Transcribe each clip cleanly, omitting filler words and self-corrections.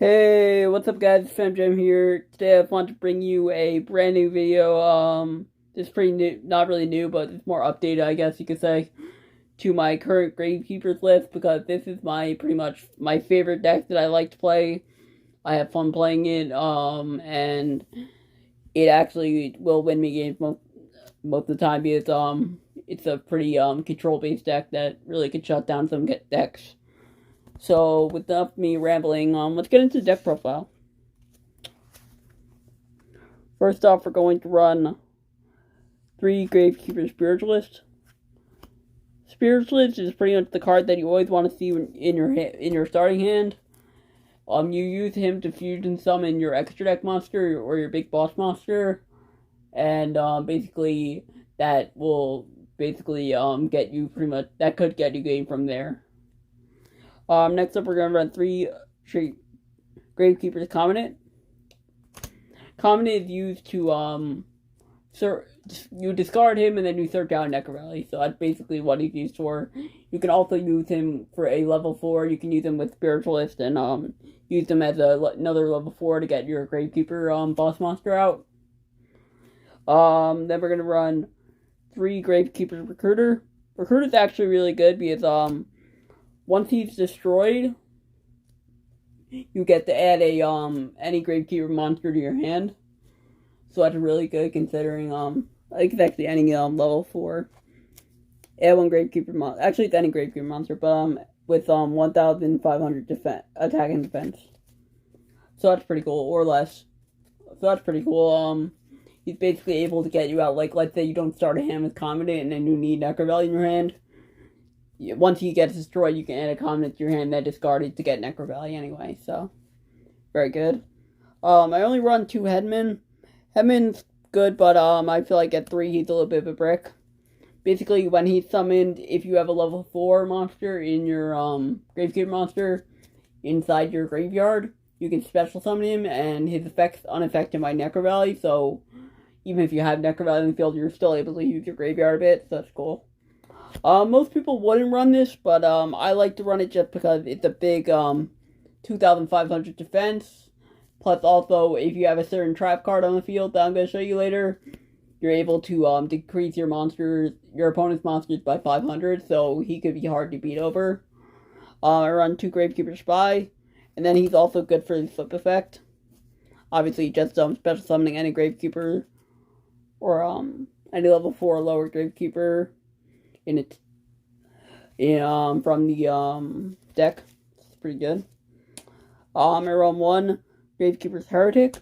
Hey, what's up guys? Jam here. Today I want to bring you a brand new video. It's pretty new, not really new, but it's more updated, I guess you could say, to my current Gravekeepers list because this is my pretty much my favorite deck that I like to play. I have fun playing it, and it actually will win me games most of the time because it's a pretty control based deck that really can shut down some decks. So, without me rambling, let's get into the deck profile. First off, we're going to run 3 Gravekeeper Spiritualist. Spiritualist is pretty much the card that you always want to see in your starting hand. You use him to fusion summon your extra deck monster or your big boss monster, and basically that will get you pretty much that could get you game from there. Next up, we're gonna run 3 Gravekeeper's Covenant. Covenant is used to you discard him and then you search out Necro Valley. So that's basically what he's used for. You can also use him for a level 4. You can use him with Spiritualist and use him as another level 4 to get your Gravekeeper boss monster out. Then we're gonna run 3 Gravekeeper Recruiter. Recruiter's actually really good because once he's destroyed, you get to add a any Gravekeeper monster to your hand. So that's really good considering I think it's actually any level 4. Add one Gravekeeper monster. Actually it's any Gravekeeper monster, but with 1,500 attack and defense. So that's pretty cool, or less. So that's pretty cool. He's basically able to get you out, like let's say you don't start a hand with Commandant and then you need Necro Valley in your hand. Once he gets destroyed, you can add a Commandant to your hand that discarded to get Necro Valley anyway, so very good. I only run 2 Headmen. Headman's good, but I feel like at 3 he's a little bit of a brick. Basically, when he's summoned, if you have a level 4 monster in your Gravekeeper monster inside your graveyard, you can special summon him, and his effect's unaffected by Necro Valley, so even if you have Necro Valley in the field, you're still able to use your graveyard a bit, so that's cool. Most people wouldn't run this, but I like to run it just because it's a big 2,500 defense. Plus, also, if you have a certain trap card on the field that I'm going to show you later, you're able to decrease your opponent's monsters by 500, so he could be hard to beat over. I run 2 Gravekeeper Spy, and then he's also good for the flip effect. Obviously, just special summoning any Gravekeeper or any level 4 or lower Gravekeeper from the deck. It's pretty good. I run 1 Gravekeeper's Heretic.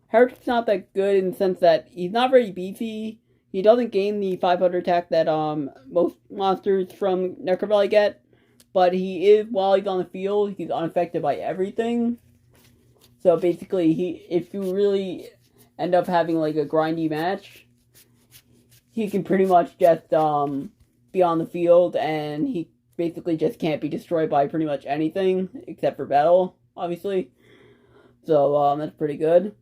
Heretic's not that good in the sense that he's not very beefy. He doesn't gain the 500 attack that most monsters from Necro Valley get, but he is, while he's on the field, he's unaffected by everything. So basically, if you really end up having like a grindy match, he can pretty much just be on the field, and he basically just can't be destroyed by pretty much anything except for battle, obviously. So that's pretty good.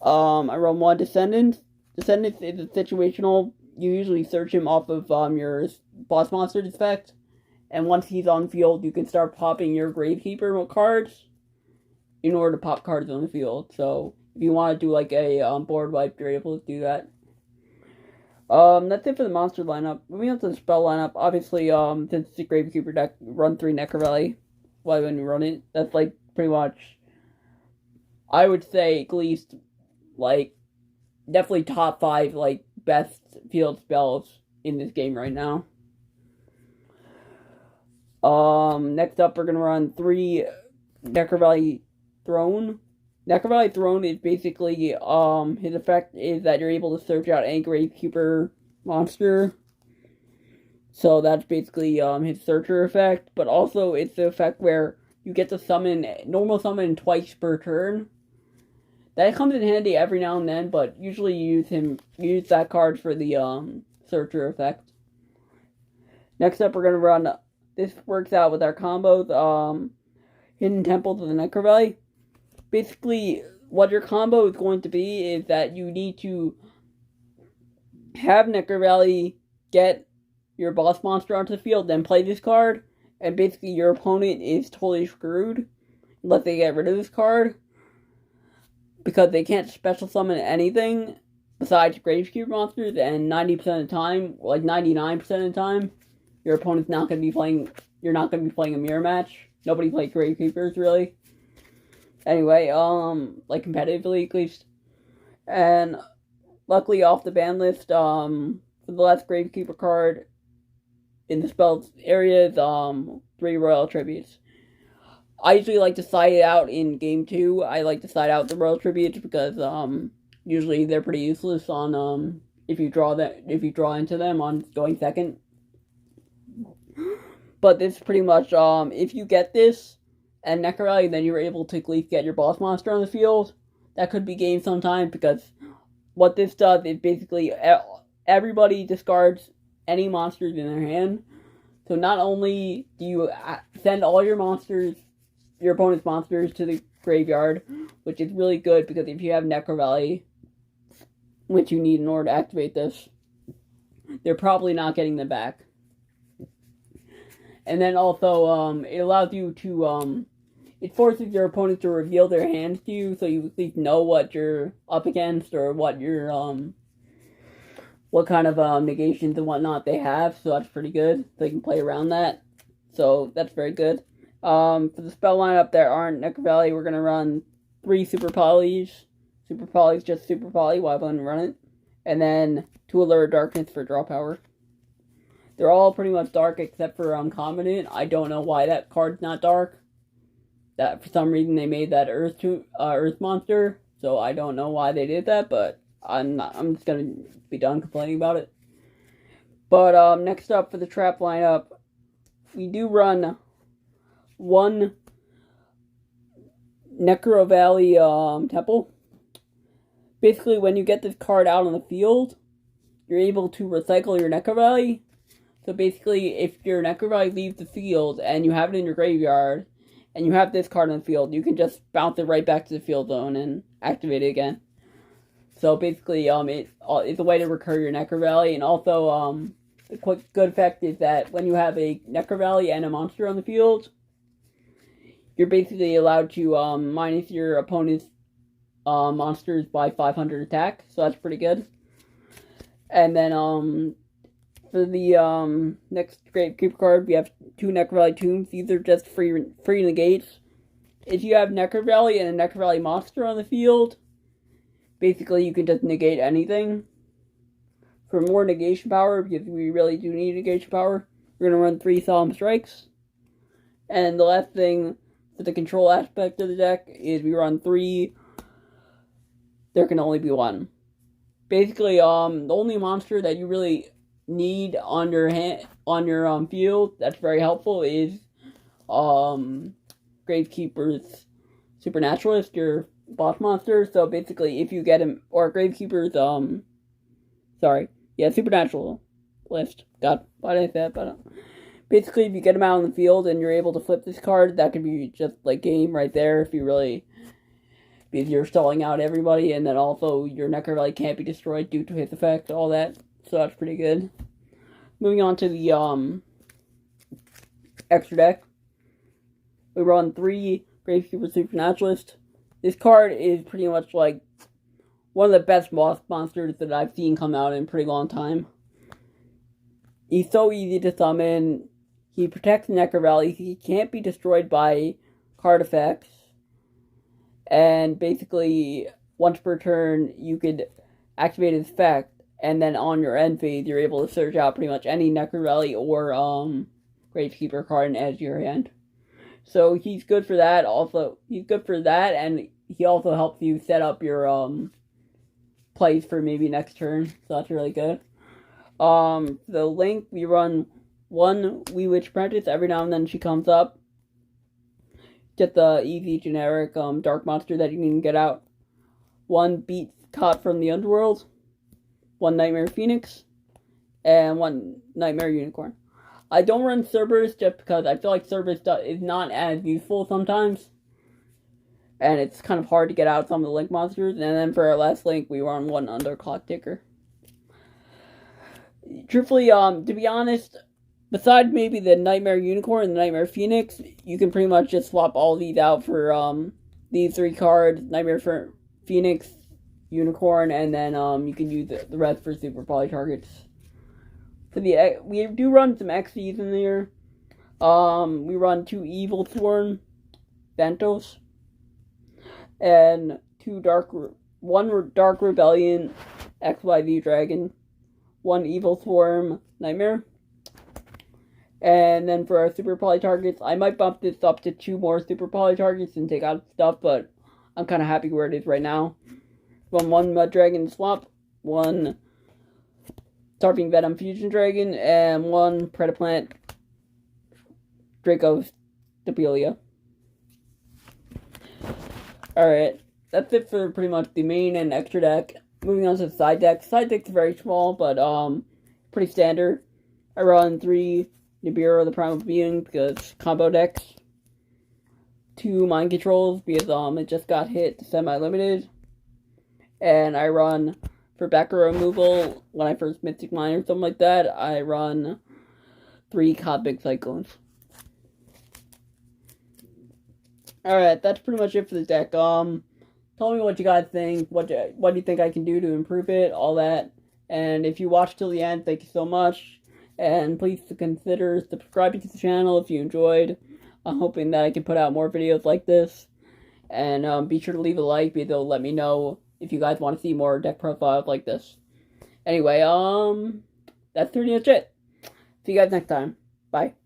I run 1 Descendant. Descendant is a situational. You usually search him off of your boss monster effect, and once he's on the field, you can start popping your Gravekeeper cards in order to pop cards on the field. So if you want to do like a board wipe, you're able to do that. That's it for the monster lineup. Moving on to the spell lineup, obviously, since it's a Gravekeeper deck, run 3 Necro Valley. Why when you run it? That's like pretty much, I would say at least, like, definitely top 5, like, best field spells in this game right now. Next up, we're gonna run 3 Necro Valley Throne. Necro Valley Throne is basically, his effect is that you're able to search out any Gravekeeper monster. So that's basically, his searcher effect, but also it's the effect where you get to normal summon twice per turn. That comes in handy every now and then, but usually you use that card for the, searcher effect. Next up, we're gonna run, this works out with our combos, Hidden Temples of the Necro Valley. Basically, what your combo is going to be is that you need to have Necro Valley get your boss monster onto the field, then play this card, and basically your opponent is totally screwed. unless they get rid of this card, because they can't special summon anything besides gravekeeper monsters, and 90% of the time, like 99% of the time, your opponent's not going to be playing, you're not going to be playing a mirror match. Nobody plays gravekeepers, really. Anyway, like competitively at least. And luckily off the ban list, for the last gravekeeper card in the spells area is 3 royal tributes. I usually like to side it out in game 2. I like to side out the royal tributes because usually they're pretty useless on if you draw into them on going second. But this pretty much if you get this and Neck Rally, then you're able to at least get your boss monster on the field. That could be game sometime, because what this does is basically everybody discards any monsters in their hand. So not only do you send all your monsters, your opponent's monsters, to the graveyard, which is really good because if you have Necro Valley, which you need in order to activate this, they're probably not getting them back. And then also, it allows you to, it forces your opponent to reveal their hands to you, so you at least know what you're up against, or what your, what kind of, negations and whatnot they have, so that's pretty good. So you can play around that. So, that's very good. For the spell lineup, there aren't Necro Valley. We're gonna run 3 Super Polys. Super Poly's just Super Poly, why wouldn't run it? And then 2 Allure Darkness for draw power. They're all pretty much dark except for Covenant. I don't know why that card's not dark. That for some reason they made that Earth monster, so I don't know why they did that, but I'm just gonna be done complaining about it. But next up for the trap lineup, we do run 1 Necro Valley Temple. Basically, when you get this card out on the field, you're able to recycle your Necro Valley. So basically, if your Necro Valley leaves the field and you have it in your graveyard, and you have this card on the field, you can just bounce it right back to the field zone and activate it again. So basically, it's a way to recur your Necro Valley, and also, the quick good effect is that when you have a Necro Valley and a monster on the field, you're basically allowed to minus your opponent's monsters by 500 attack, so that's pretty good. And then for the next Gravekeeper card, we have 2 Necro Valley Tombs. These are just free negates. If you have Necro Valley and a Necro Valley monster on the field, basically you can just negate anything. For more negation power, because we really do need negation power, we're going to run 3 Solemn Strikes. And the last thing for the control aspect of the deck is we run 3. There can only be 1. Basically, the only monster that you really need on your field that's very helpful is Gravekeeper's Supernaturalist, your boss monster. So basically, if you get him, or Gravekeeper's Supernaturalist. God, why did I say that? But basically, if you get him out on the field and you're able to flip this card, that could be just like game right there. If you really, because you're stalling out everybody, and then also your Necro Valley can't be destroyed due to his effect, all that. So that's pretty good. Moving on to the extra deck, we run 3 Gravekeeper Supernaturalist. This card is pretty much like one of the best boss monsters that I've seen come out in a pretty long time. He's so easy to summon. He protects Necro Valley. He can't be destroyed by card effects. And basically, once per turn, you could activate his effect. And then on your end phase, you're able to search out pretty much any Necro Valley or Gravekeeper card and add to your hand. So he's good for that. Also, he's good for that, and he also helps you set up your plays for maybe next turn. So that's really good. The Link, we run 1 Wee Witch Apprentice. Every now and then she comes up. Just the easy generic dark monster that you can get out. 1 Beat Caught from the Underworld. 1 Nightmare Phoenix, and 1 Nightmare Unicorn. I don't run Cerberus just because I feel like Cerberus is not as useful sometimes. And it's kind of hard to get out some of the Link monsters. And then for our last Link, we run 1 Underclock Ticker. Truthfully, to be honest, besides maybe the Nightmare Unicorn and the Nightmare Phoenix, you can pretty much just swap all these out for these 3 cards: Nightmare Phoenix, Unicorn, and then you can use the rest for super poly targets. For the we do run some XCs in there. We run 2 Evil Sworn Ventos and 1 Dark Rebellion XYZ Dragon, 1 Evil Swarm Nightmare. And then for our super poly targets, I might bump this up to 2 more super poly targets and take out stuff, but I'm kind of happy where it is right now. One Mud Dragon Swamp, 1 Starving Venom Fusion Dragon, and 1 Predaplant Draco Stapelia. Alright, that's it for pretty much the main and extra deck. Moving on to the side deck. Side deck's very small, but pretty standard. I run 3 Nibiru the Primal Being because combo decks. 2 Mind Controls because it just got hit semi-limited. And I run for backer removal when I first Mystic Mine or something like that. I run 3 Cosmic Cyclones. Alright, that's pretty much it for the deck. Tell me what you guys think. What do you think I can do to improve it? All that. And if you watched till the end, thank you so much. And please consider subscribing to the channel if you enjoyed. I'm hoping that I can put out more videos like this. And be sure to leave a like because it'll let me know if you guys want to see more deck profiles like this. Anyway, that's pretty much it. See you guys next time. Bye.